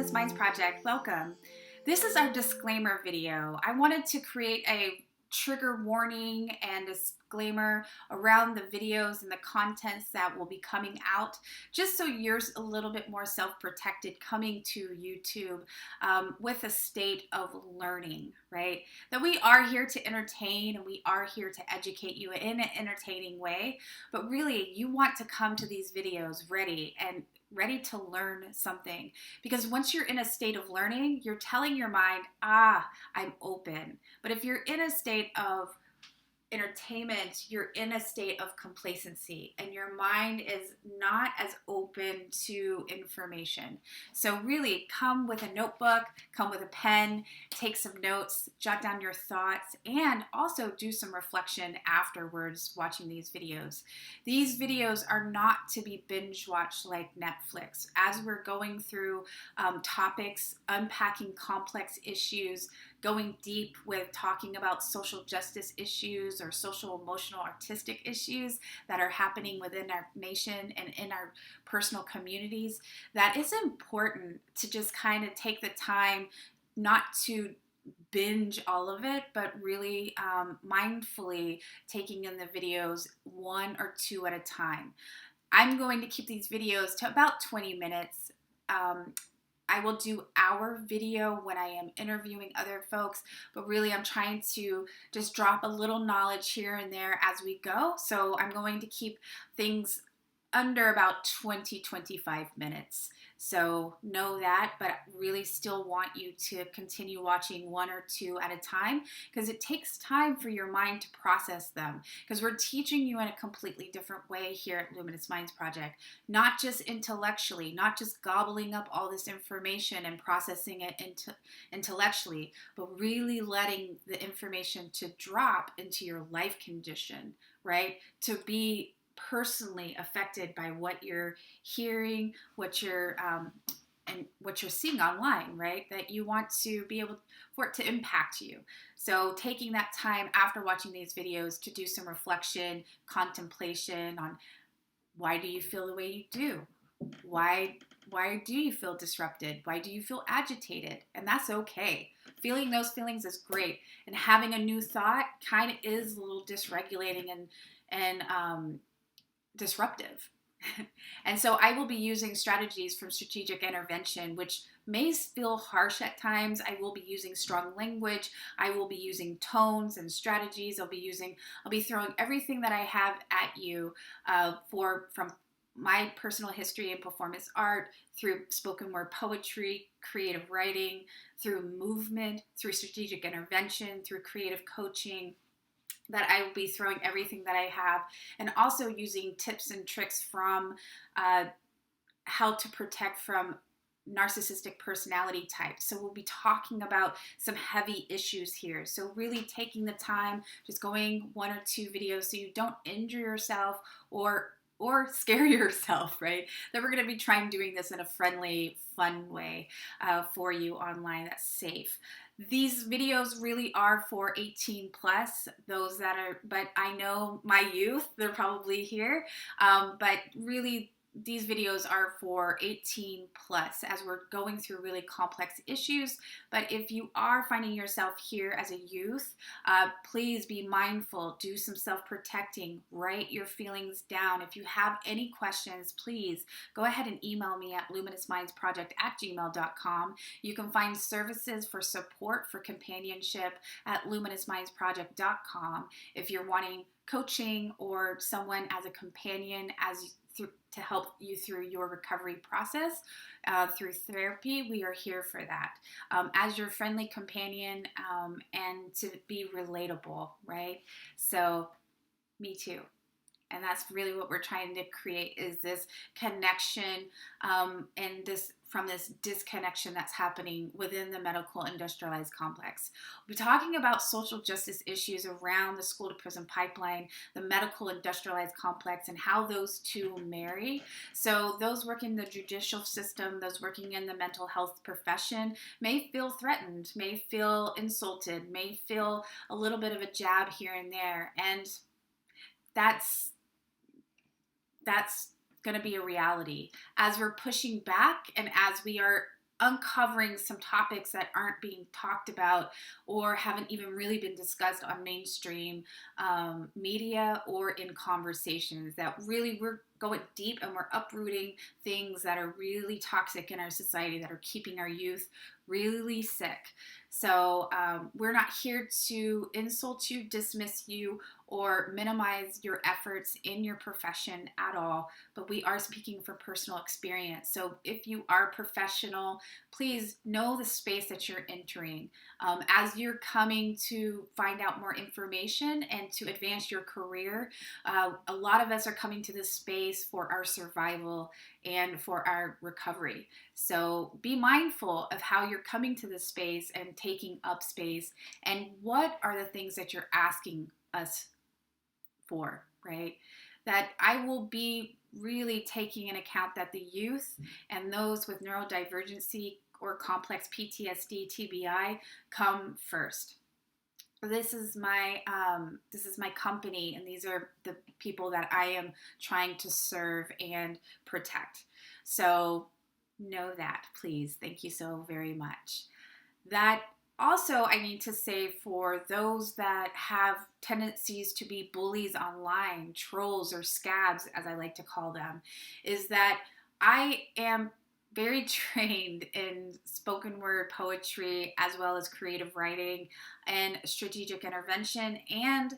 Luminous Minds Project. Welcome. This is our disclaimer video. I wanted to create a trigger warning and disclaimer around the videos and the contents that will be coming out, just so you're a little bit more self-protected coming to YouTube with a state of learning, right? That we are here to entertain and we are here to educate you in an entertaining way, but really you want to come to these videos ready to learn something, because once you're in a state of learning, you're telling your mind, I'm open. But if you're in a state of entertainment, you're in a state of complacency and your mind is not as open to information. So really come with a notebook, come with a pen, take some notes, jot down your thoughts, and also do some reflection afterwards watching these videos. These videos are not to be binge watched like Netflix. As we're going through topics, unpacking complex issues, going deep with talking about social justice issues or social, emotional, artistic issues that are happening within our nation and in our personal communities, that it's important to just kind of take the time not to binge all of it, but really mindfully taking in the videos one or two at a time. I'm going to keep these videos to about 20 minutes. I will do our video when I am interviewing other folks, but really I'm trying to just drop a little knowledge here and there as we go. So I'm going to keep things under about 20-25 minutes. So know that, but really still want you to continue watching one or two at a time, because it takes time for your mind to process them, because we're teaching you in a completely different way here at Luminous Minds Project, not just intellectually, not just gobbling up all this information and processing it intellectually, but really letting the information to drop into your life condition, right? To be personally affected by what you're hearing, what you're seeing online, right? That you want to be able for it to impact you. So taking that time after watching these videos to do some reflection, contemplation on why do you feel the way you do? Why do you feel disrupted? Why do you feel agitated? And that's okay. Feeling those feelings is great. And having a new thought kind of is a little dysregulating and disruptive. And so I will be using strategies from strategic intervention, which may feel harsh at times. I will be using strong language. I will be using tones and strategies. I'll be throwing everything that I have at you from my personal history in performance art, through spoken word poetry, creative writing, through movement, through strategic intervention, through creative coaching, that I will be throwing everything that I have, and also using tips and tricks from how to protect from narcissistic personality types. So we'll be talking about some heavy issues here. So really taking the time, just going one or two videos so you don't injure yourself or scare yourself, right? That we're going to be trying doing this in a friendly, fun way for you online that's safe. These videos really are for 18 plus, those that are, but I know my youth, they're probably here, but really these videos are for 18 plus as we're going through really complex issues. But if you are finding yourself here as a youth, please be mindful, do some self-protecting, write your feelings down. If you have any questions, please go ahead and email me at luminousmindsproject@gmail.com. You can find services for support, for companionship at luminousmindsproject.com. If you're wanting coaching or someone as a companion to help you through your recovery process through therapy, we are here for that as your friendly companion and to be relatable, right? So me too. And that's really what we're trying to create, is this connection and from this disconnection that's happening within the medical industrialized complex. We'll be talking about social justice issues around the school to prison pipeline, the medical industrialized complex, and how those two marry. So those working in the judicial system, those working in the mental health profession may feel threatened, may feel insulted, may feel a little bit of a jab here and there. And that's going to be a reality as we're pushing back and as we are uncovering some topics that aren't being talked about or haven't even really been discussed on mainstream media or in conversations, that really we're going deep and we're uprooting things that are really toxic in our society, that are keeping our youth really sick. So we're not here to insult you, dismiss you, or minimize your efforts in your profession at all, but we are speaking from personal experience. So if you are professional, please know the space that you're entering. As you're coming to find out more information and to advance your career, a lot of us are coming to this space for our survival and for our recovery. So be mindful of how you're coming to this space and taking up space, and what are the things that you're asking us for, right? That I will be really taking in account that the youth and those with neurodivergency or complex PTSD, TBI come first. This is my company, and these are the people that I am trying to serve and protect. So know that, please. Thank you so very much. That also, I need to say, for those that have tendencies to be bullies online, trolls or scabs, as I like to call them, is that I am very trained in spoken word poetry, as well as creative writing and strategic intervention and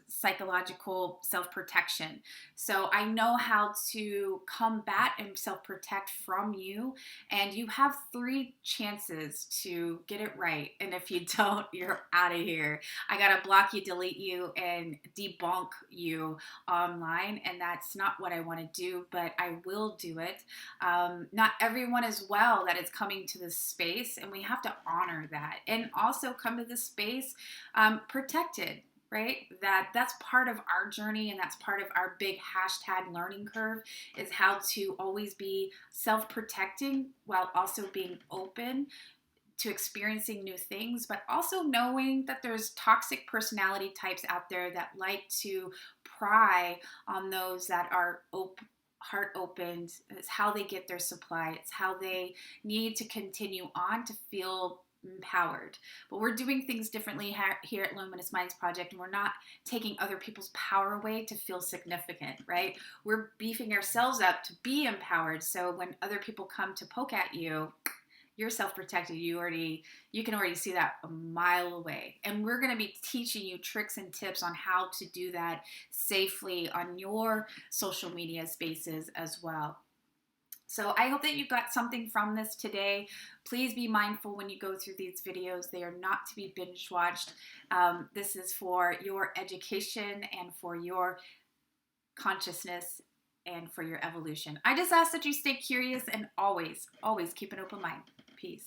psychological self-protection. So I know how to combat and self-protect from you, and you have 3 chances to get it right. And if you don't, you're out of here. I gotta block you, delete you, and debunk you online, and that's not what I want to do, but I will do it. Not everyone is well that is coming to this space, and we have to honor that, and also come to this space protected, right? That's part of our journey, and that's part of our big hashtag learning curve, is how to always be self-protecting while also being open to experiencing new things, but also knowing that there's toxic personality types out there that like to pry on those that are heart opened. It's how they get their supply. It's how they need to continue on to feel empowered. But we're doing things differently here at Luminous Minds Project, and we're not taking other people's power away to feel significant, right? We're beefing ourselves up to be empowered, so when other people come to poke at you, you're self-protected. You can already see that a mile away. And we're going to be teaching you tricks and tips on how to do that safely on your social media spaces as well. So I hope that you got something from this today. Please be mindful when you go through these videos. They are not to be binge watched. This is for your education and for your consciousness and for your evolution. I just ask that you stay curious and always, always keep an open mind. Peace.